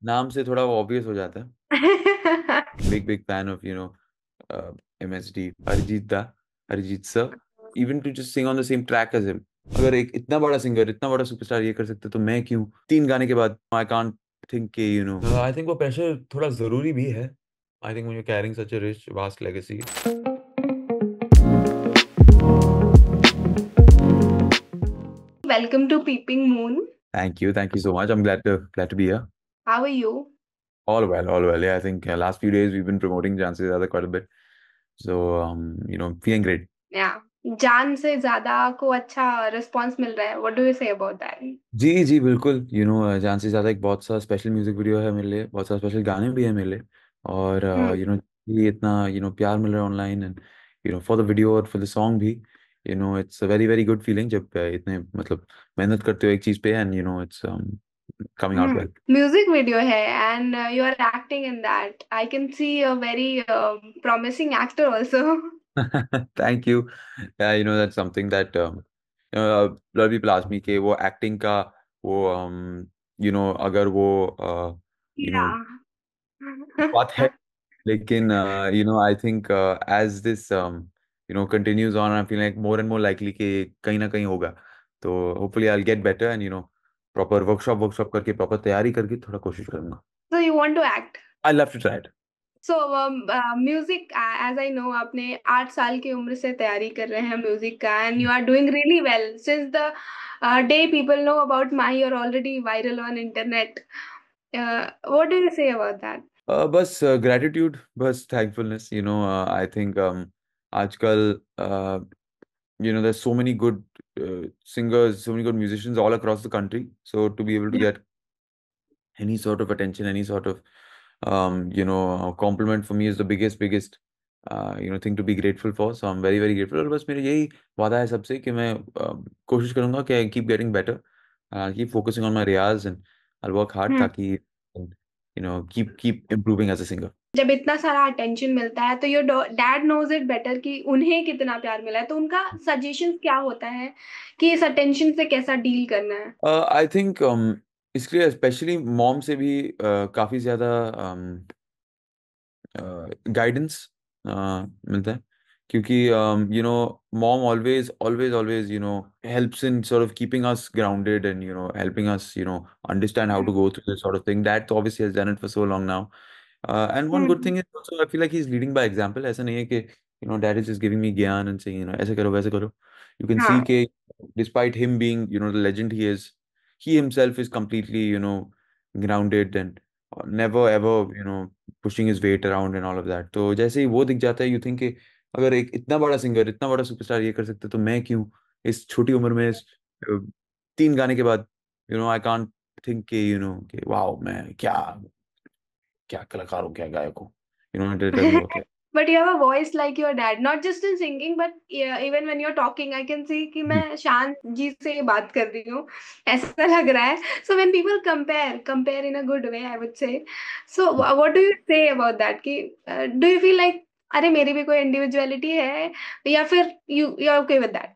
नाम से थोड़ा ऑब्वियस हो जाता है. Big big fan of MSD Arijit sir. Even to just sing on the same track as him. अगर एक इतना बड़ा सिंगर इतना बड़ा सुपरस्टार ये कर सकते तो मैं क्यों 3 गाने के बाद आई कांट थिंक के आई थिंक वो प्रेशर थोड़ा जरूरी भी है. आई थिंक मुझे carrying such a rich vast legacy. Welcome to Peeping Moon. Thank you so much. I'm glad to be here. How are you? All well, all well. Yeah, I think last few days we've been promoting Jhansi Zyada quite a bit. So feeling great. Yeah. जान से ज्यादा को अच्छा response मिल रहा है. What do you say about that? जी जी बिल्कुल. जान से ज़्यादा एक बहुत सा स्पेशल म्यूजिक वीडियो है मेरे लिए. बहुत सारे स्पेशल गाने भी है मेरे लिए. और हम्म. ये इतना प्यार मिल रहा है online. And for the video और फॉर द सॉन्ग भी. It's a very very good feeling जब इतने मतलब मेहनत करते हो एक चीज़ पे. And it's coming out well. Music video है and you are acting in that. I can see a very promising actor also. Thank you. That's something that lot of people ask me कि वो acting का वो अगर वो you know Yeah. बात है. लेकिन I think as this continues on I feel like more and more likely कि कहीं ना कहीं होगा. तो hopefully I will get better. And proper workshop workshop करके प्रॉपर तैयारी करके थोड़ा कोशिश करूंगा. So you want to act? I love to try it. So music, as I know, आपने 8 साल की उम्र से तैयारी कर रहे हैं म्यूजिक का and you are doing really well since the day people know about Mahi. You're already viral on internet. What do you say about that? बस ग्रेटिट्यूड. बस थैंकफुलनेस. आई थिंक आजकल there's so many good singers, so many good musicians all across the country. So to be able to get any sort of attention, any sort of compliment for me is the biggest thing to be grateful for. So I'm very very grateful. और बस मेरा यही वादा है सबसे कि मैं कोशिश करूंगा कि I keep getting better. I'll keep focusing on my riyaz and I'll work hard Hmm. ताकि keep improving as a singer. जब इतना सारा अटेंशन मिलता है तो your dad knows it better कि उन्हें कितना प्यार मिला है, तो उनका सजेशन क्या होता है कि इस अटेंशन से कैसा डील करना है? आई थिंक इसके लिए स्पेशली मॉम से भी काफ़ी ज़्यादा गाइडेंस मिलता है. क्योंकि mom always always always helps in sort of keeping us grounded and helping us understand how to go through this sort of thing. Dad obviously has done it for so long now. And one good hmm. thing is also I feel like he's leading by example. ऐसा नहीं है कि dad is just giving me ज्ञान and saying ऐसे करो वैसे करो. You can see हाँ. कि despite him being the legend he is, he himself is completely grounded and never ever pushing his weight around and all of that. तो जैसे ही वो दिख जाता है यू थिंक कि अगर एक इतना बड़ा सिंगर इतना बड़ा सुपरस्टार ये कर सकते तो मैं क्यों इस छोटी उम्र में इस 3 गाने के बाद आई कांट थिंक कि वाओ मैं क्या क्या कलाकार हूँ क्या गायक हूँ. It doesn't work like. But you have a voice like your dad, not just in singing, but yeah, even when you're talking, I can see कि मैं शांत जी से बात कर रही हूँ, ऐसा लग रहा है. So when people compare in a good way, I would say. So what do you say about that? कि do you feel like अरे मेरी भी कोई individuality है, या फिर you're okay with that?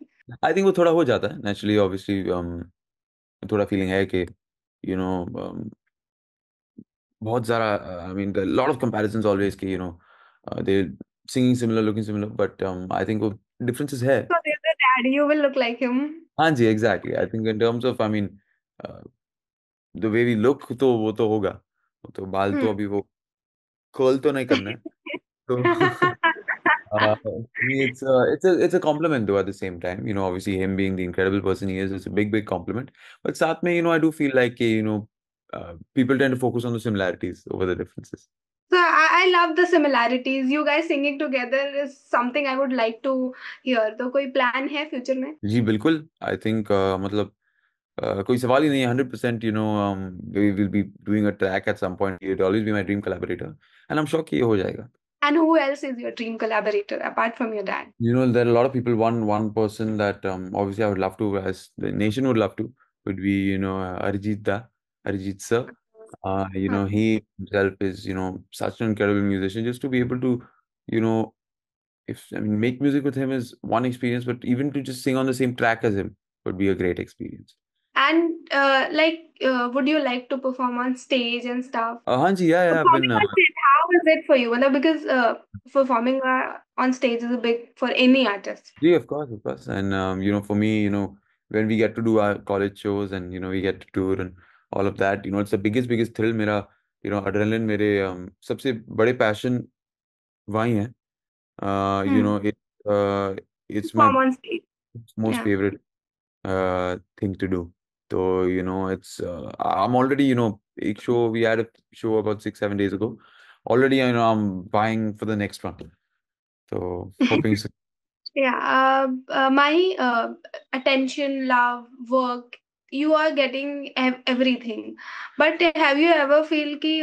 I think वो थोड़ा हो जाता है नेचुरली ऑब्वियसली. थोड़ा फीलिंग है कि यू नो बहुत सारा I mean lot of comparisons always कि they singing similar looking similar but I think वो differences है. So there's a dad, you will look like him. हाँ जी exactly. I think in terms of I mean the way we look तो वो तो होगा. तो बाल तो Hmm. अभी वो कर्ल तो नहीं करना है. तो it's a compliment though at the same time. Obviously him being the incredible person he is, it's a big compliment. But साथ में I do feel like people tend to focus on the similarities over the differences. So I love the similarities. You guys singing together is something I would like to hear. तो कोई plan है future में? जी बिल्कुल. I think मतलब कोई सवाल ही नहीं है. 100% we will be doing a track at some point. It will always be my dream collaborator and I'm sure कि ये हो जाएगा. And who else is your dream collaborator apart from your dad? There are a lot of people. One person that obviously I would love to, as the nation would love to, would be Arijit sir. Hmm. He himself is such an incredible musician. Just to be able to, you know, if I mean make music with him is one experience, but even to just sing on the same track as him would be a great experience. And like would you like to perform on stage and stuff? हाँ जी, yeah, I've been Performing on stage, how is it for you? Well, because performing on stage is a big for any artist. yeah, of course, and for me, when we get to do our college shows and we get to tour and all of that, it's the biggest thrill. मेरा adrenaline मेरे सबसे बड़े passion वही है. Hmm. It's my Perform on stage. most Yeah. favorite thing to do. So, it's I'm already, एक show we had a show about 6 7 days ago. Already, I'm buying for the next one. So hoping so. Yeah, my attention, love, work, you are getting everything. But have you ever feel कि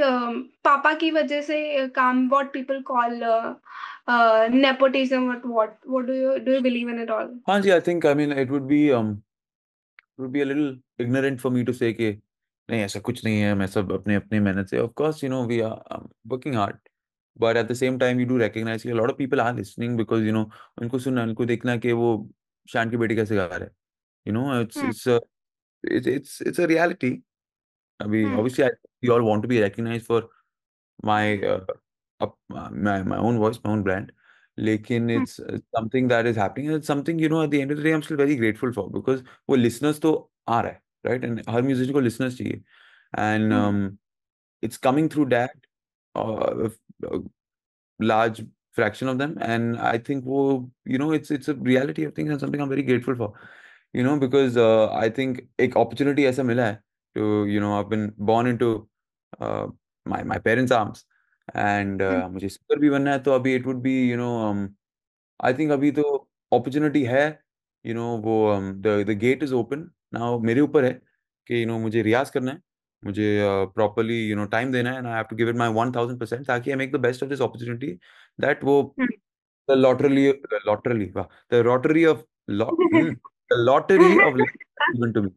पापा की वजह से काम, what people call nepotism, what do you believe in it all? हाँ जी, I think I mean it would be a little ignorant for me to say कि नहीं ऐसा कुछ नहीं है, मैं सब अपने अपने मेहनत से. Of course, we are working hard, but at the same time you do recognize कि a lot of people are listening because उनको सुनना, उनको देखना कि वो शान की बेटी कैसे गा रहा है. It's Hmm. it's a reality. I mean, Hmm. obviously, we all want to be recognized for my my own voice, my own brand. लेकिन Hmm. it's something that is happening, and it's something at the end of the day I'm still very grateful for because वो listeners तो आ रहा है, right? And her musician को listeners चाहिए, and Hmm. it's coming through that a large fraction of them, and I think वो it's a reality of things and something I'm very grateful for, because I think एक opportunity ऐसा मिला है to I've been born into uh, my parents' arms, and Hmm. मुझे singer भी बनना है, तो अभी it would be I think अभी तो opportunity है, वो the gate is open now. मेरे ऊपर है कि मुझे रियाज करना है, मुझे प्रॉपरली टाइम देना है, and I have to give it my 1000% ताकि I make the best of this opportunity that वो the lottery वाह, the lottery of Hmm. the lottery of life given to me.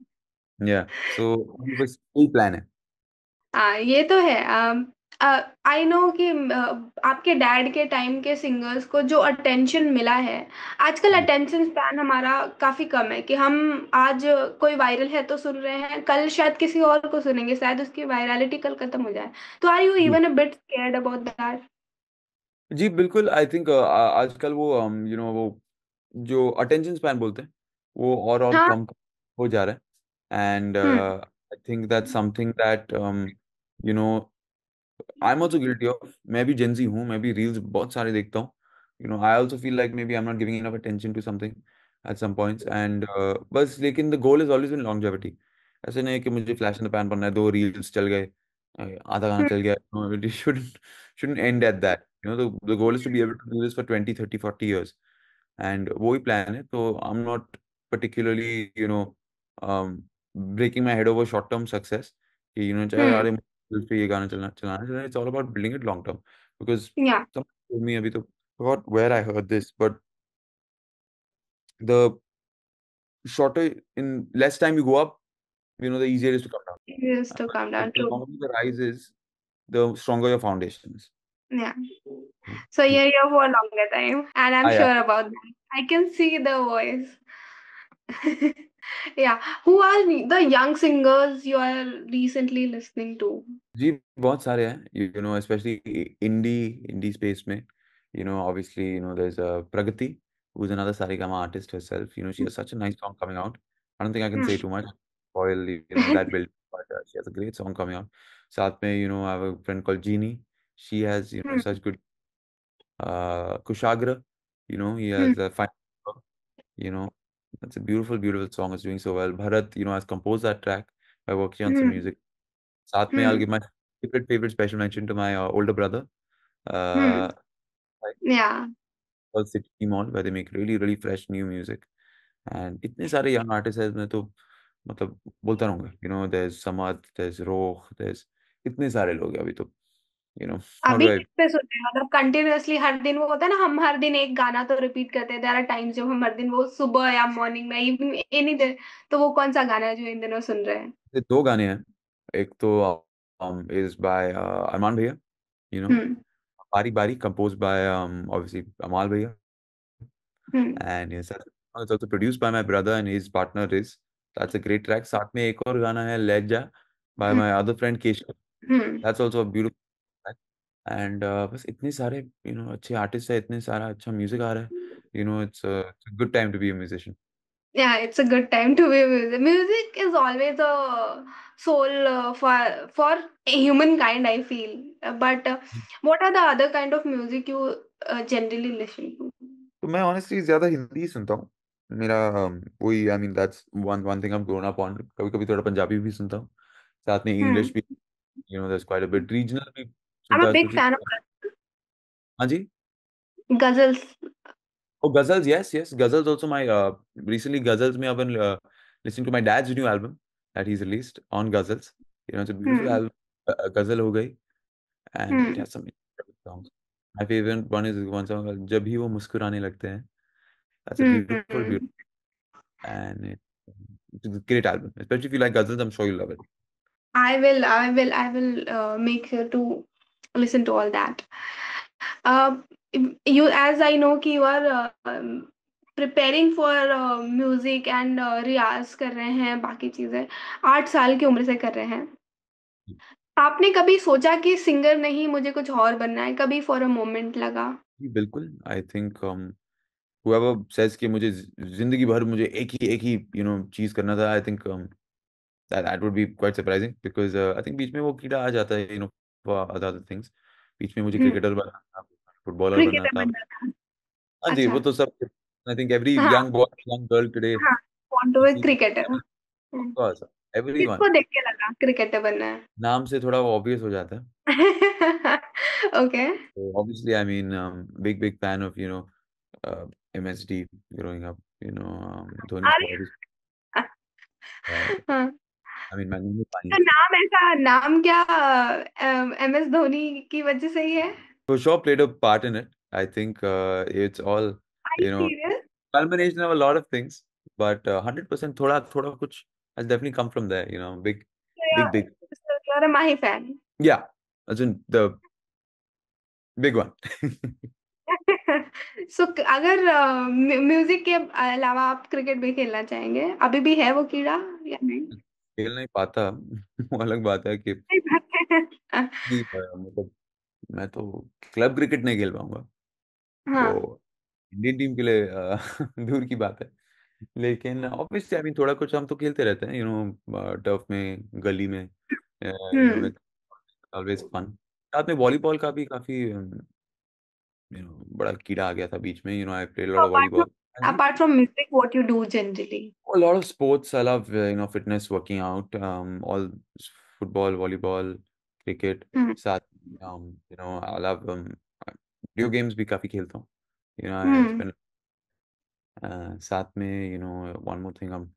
Yeah, so बस यही plan है. हाँ, ये तो है. आई नो कि आपके डैड के टाइम के सिंगर्स को जो अटेंशन मिला है, आजकल अटेंशन स्पैन हमारा काफी कम है कि हम आज कोई वायरल है तो सुन रहे हैं, कल शायद किसी और को सुनेंगे, शायद उसकी वायरलिटी कल खत्म हो जाए. तो आर यू जी even a bit scared about that? जी, बिल्कुल. आई थिंक आजकल वो वो जो अटेंशन स्पैन बोलते हैं वो और हाँ. कम हो जा रहा है, and hmm. I think that something that you know I am also guilty of. मैं भी जेंजी हूँ, मैं भी रील्स बहुत सारे देखता हूँ. I also feel like maybe I am not giving enough attention to something at some points, and बस लेकिन the goal is always in longevity. ऐसे नहीं है कि मुझे फ्लैश इन द पैन बनना है, दो रील्स चल गए, आधा गाना हम्म. चल गया. No, it shouldn't end at that. The goal is to be able to do this for 20 30 40 years, and वही प्लान है. तो I'm not particularly breaking my head over short term success कि चाहे हम्म. अरे मुझे पे ये गाना चलना चलाना चलना. It's all about building it long term because या. some told me अभी तो forgot where I heard this, but the shorter in less time you go up, the easier it is to come down. Just to calm But down. the True. longer the rise is, the stronger your foundation is. Yeah. So you're here for a longer time, and I'm I sure about that. I can see the voice. Yeah. Who are the young singers you are recently listening to? जी बहुत सारे हैं, specially इंडी इंडी space में. obviously, there's Pragati, who's another Saregama artist herself. She has such a nice song coming out. I don't think I can Hmm. say too much, spoil that build, but she has a great song coming out. साथ में I have a friend called Jeannie. She has Hmm. such good Kushagra. He Hmm. has a fine, you know that's a beautiful song. It's doing so well. Bharat has composed that track by working on some Hmm. music. साथ में I'll Hmm. give my favorite special mention to my older brother, Hmm. uh, Yeah. called City Mall, where they make really fresh new music. And इतने सारे young artists हैं इसमें, तो मतलब बोलता रहूंगा. There's Samad, there's Roh, there's इतने सारे लोग हैं अभी तो. How अभी do I? किस पे सुनते हैं, मतलब कंटिन्यूअसली हर दिन वो होता है ना, हम हर दिन एक गाना तो रिपीट करते हैं. देयर आर टाइम्स जब हम हर दिन वो सुबह या मॉर्निंग में इवनिंग एनी डे, तो वो कौन सा गाना है जो इन दिनों सुन रहे हैं? ये दो गाने हैं. एक तो is by अरमान भैया, you know हम्म. बारी बारी, composed by obviously Amal भैया, हम्म. and yes, it's also produced by my brother and his partner Riz. That's a great track. साथ में एक और गाना है लहजा, by my other friend Keshav. Hmm That's also a beautiful track. And बस इतने सारे अच्छे आर्टिस्ट है, इतने सारा अच्छा म्यूजिक आ रहा है. It's a good time to be a musician. Yeah, it's a good time to be music. Music is always a soul for humankind, I feel. But what are the other kind of music you generally listen to? तो मैं honestly ज्यादा हिंदी ही सुनता हूँ. मेरा वही, I mean that's one one thing I am grown up on. कभी कभी थोड़ा पंजाबी भी सुनता हूँ, साथ में Hmm. इंग्लिश भी. there's quite a bit regional भी I'm a सुनता हूँ, big स्पेशली. fan of हाँ जी. ghazals. Oh, ghazals, yes, yes. Ghazals also my recently ghazals में अपन listening to my dad's new album that he's released on ghazals. It's a beautiful Hmm. album. Ghazal हो गई, and it Hmm. has some incredible songs. My favorite one is one song जब भी वो मुस्कुराने लगते हैं. That's a beautiful, Hmm. beautiful, and it's a great album. Especially if you like ghazals, I'm sure you'll love it. I will make sure to listen to all that. Uh, you, as I know कि you are preparing for music and रियाज कर रहे हैं, बाकी चीजें 8 साल की उम्र से कर रहे हैं. आपने कभी सोचा कि सिंगर नहीं, मुझे कुछ और बनना है? कभी फॉर अ मोमेंट लगा? जी, बिल्कुल. आई थिंक whoever says कि मुझे जिंदगी भर मुझे एक ही चीज करना था, I think that would be quite surprising because I think बीच में वो कीड़ा आ जाता है, for other things. बीच में मुझे क्रिकेटर बनना था, फुटबॉलर बनना क्रिकेटर था. बनना था? हाँ जी, वो अच्छा. तो सब. आई थिंक एवरी हाँ. Young boy, young girl today, हाँ. Want to be cricketer. Everyone. किसको देख के लगा क्रिकेटर बनना है? नाम से थोड़ा ऑब्वियस हो जाता है. Okay. So obviously, I mean, big fan of MSD growing up. Dhoni अरे. sir, obviously. Uh, हाँ. I mean, मैं नहीं तो पानी. नाम, ऐसा नाम क्या एम एस धोनी की वजह से ही है? For sure played a part in it. I think it's all Are you you know serious? culmination of a lot of things, but 100% थोड़ा कुछ has definitely come from there. Big, So big. you're a Mahi fan. Yeah, as in the big one. सो अगर music के अलावा आप cricket भी खेलना चाहेंगे, अभी भी है वो कीड़ा या नहीं? खेल नहीं पाता. वो अलग बात है कि मतलब मैं तो क्लब क्रिकेट नहीं खेल पाऊंगा. हाँ. वो इंडियन टीम के लिए दूर की बात है. लेकिन ऑब्वियसली आई मीन थोड़ा कुछ हम तो खेलते रहते हैं, टर्फ में, गली में. हम्म. Always fun. साथ में वॉलीबॉल का भी काफी बड़ा कीड़ा आ गया था बीच में. I play lot So of volleyball. हाँ जी. apart from music, what you do generally? A lot of sports. I love fitness, working out, all football, volleyball, cricket. हम्म. साथ I love video games भी काफी खेलता हूँ. I hmm. spend साथ में one more thing I'm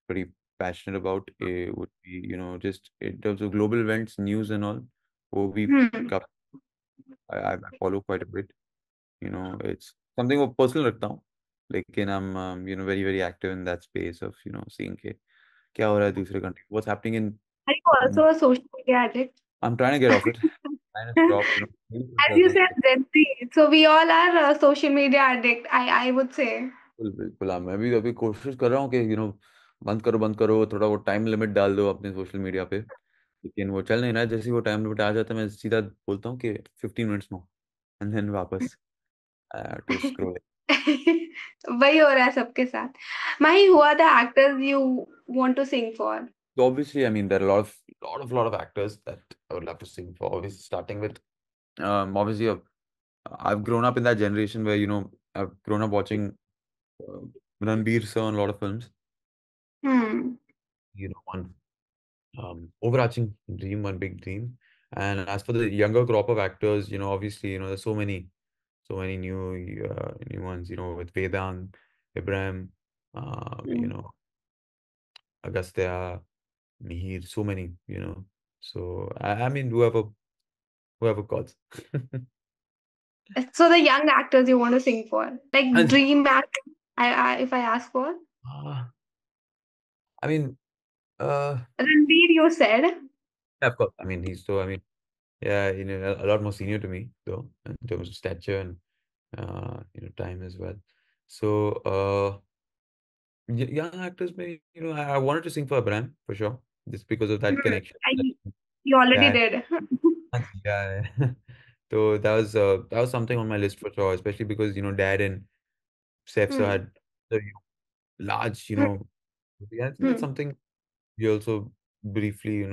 pretty passionate about would be just in terms of global events, news and all. वो भी हम्म. काफी I follow quite a bit. It's something वो personal रखता हूँ, लेकिन I'm very very active in that space of seeing के क्या हो रहा है दूसरे country, what's happening in. Are you also a social media addict? I'm trying to get off it. Trying to stop, As you said, Gen Z. So we all are social media addict, I would say. बिल्कुल बिल्कुल. हाँ, मैं भी अभी कोशिश कर रहा हूँ कि बंद करो, थोड़ा वो टाइम लिमिट डाल दो अपने सोशल मीडिया पे. लेकिन वो चल नहीं रहा है. जैसे ही वो टाइम लिमिट आ जाता है, मैं सीधा बोलता हूँ कि 15 मिनट्स में, एंड देन वापस टू स्क्रॉल. वही हो रहा है सबके साथ. माही, हुआ था actors you want to sing for? So obviously, I mean, there are a lot of actors that I would love to sing for. Obviously, starting with obviously, I've grown up in that generation where I've grown up watching uh, Ranbir sir on a lot of films. Hmm. One overarching dream, one big dream. And as for the younger crop of actors, obviously, there's so many new ones. With Vedang, Ibrahim, Agastya, Mihir, so many. So I mean, whoever calls. So the young actors you want to sing for, like And dream actor. If I ask for I mean, Ranveer, you said. of course. I mean, I mean, yeah, a lot more senior to me, though, in terms of stature and time as well. So young actors, may I wanted to sing for Abraham for sure. just because of that connection. I, you already That did. yeah. So that was something on my list for sure, especially because dad and Saif Hmm. had a large, Hmm. I think that's Hmm. something we also briefly,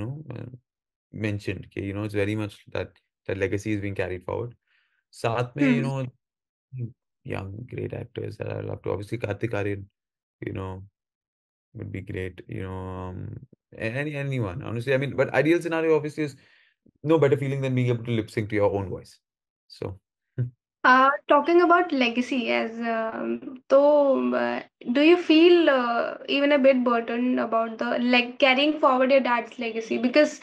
mentioned. Okay, it's very much that legacy is being carried forward. साथ में, Hmm. young great actors that I love to. Obviously, Kartik Aaryan, you know, would be great. Anyone, honestly. I mean, but ideal scenario obviously is no better feeling than being able to lip sync to your own voice. So, Talking about legacy, as do you feel even a bit burdened about the carrying forward your dad's legacy? Because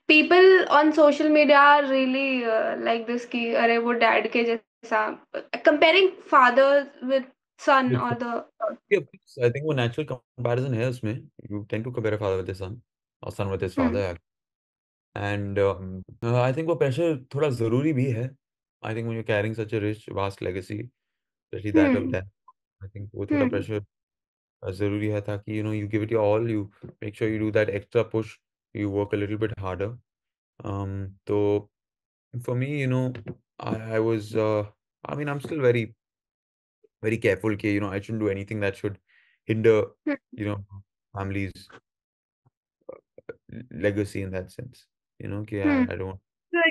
people on social media are really like this ki अरे वो dad के जैसा comparing father with son with or the yeah, I think वो natural comparison है उसमें. You tend to compare a father with his son, or son with his hmm, father. And I think वो pressure थोड़ा ज़रूरी भी है. I think when you're carrying such a rich, vast legacy, especially that of hmm, death, I think वो थोड़ा hmm, pressure ज़रूरी है ताकि you give it your all, you make sure you do that extra push, you work a little bit harder. So for me, I was I mean I'm still very very careful. Okay, I shouldn't do anything that should hinder hmm. you know family's legacy in that sense. Okay, Hmm. I don't.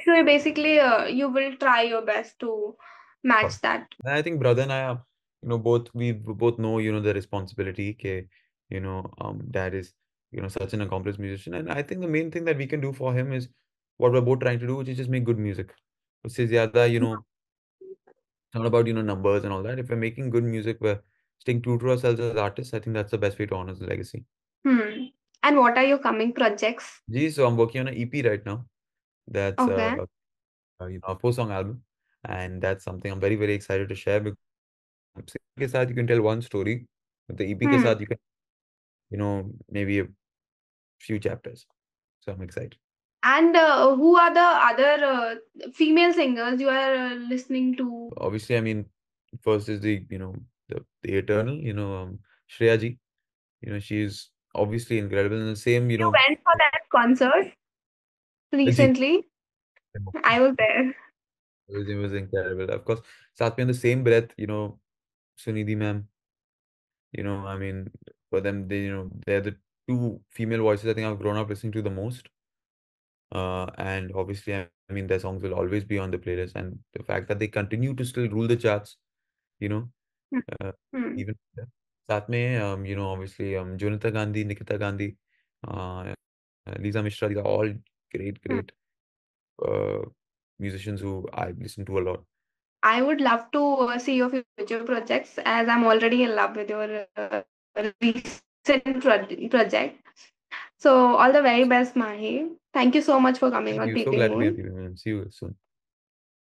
So basically, you will try your best to Course. match that. And I think brother and I are, we both know, the responsibility. Okay, dad is, such an accomplished musician, and I think the main thing that we can do for him is what we're both trying to do, which is just make good music. उससे ज़्यादा, it's not about numbers and all that. If we're making good music, we're staying true to ourselves as artists. I think that's the best way to honor the legacy. Hmm. And what are your coming projects? Gee, so I'm working on an EP right now. That's Okay. a 4-song album, and that's something I'm very very excited to share because के साथ you can tell one story. With the EP के Hmm. साथ you can, maybe a few chapters. So I'm excited. And who are the other female singers you are listening to? Obviously, I mean, first is the eternal, Shreya ji. She's obviously incredible. And the same, You went for that concert Ajit. recently. I was there. It was incredible. Of course, साथ में in the same breath, Sunidhi ma'am. I mean, for them, they're the two female voices I think I've grown up listening to the most. And obviously, I mean, their songs will always be on the playlist. And the fact that they continue to still rule the charts, you know, Hmm. uh, Hmm. even साथ में, obviously, Jonathan Gandhi, Nikita Gandhi, uh, Lisa Mishra, these are all great, Hmm. great uh, musicians who I listen to a lot. I would love to see your future projects as I'm already in love with your recent project. So all the very best, Mahi. Thank you so much for coming Thank on you. So Peeping glad to be on Moon. TV, man. See you soon.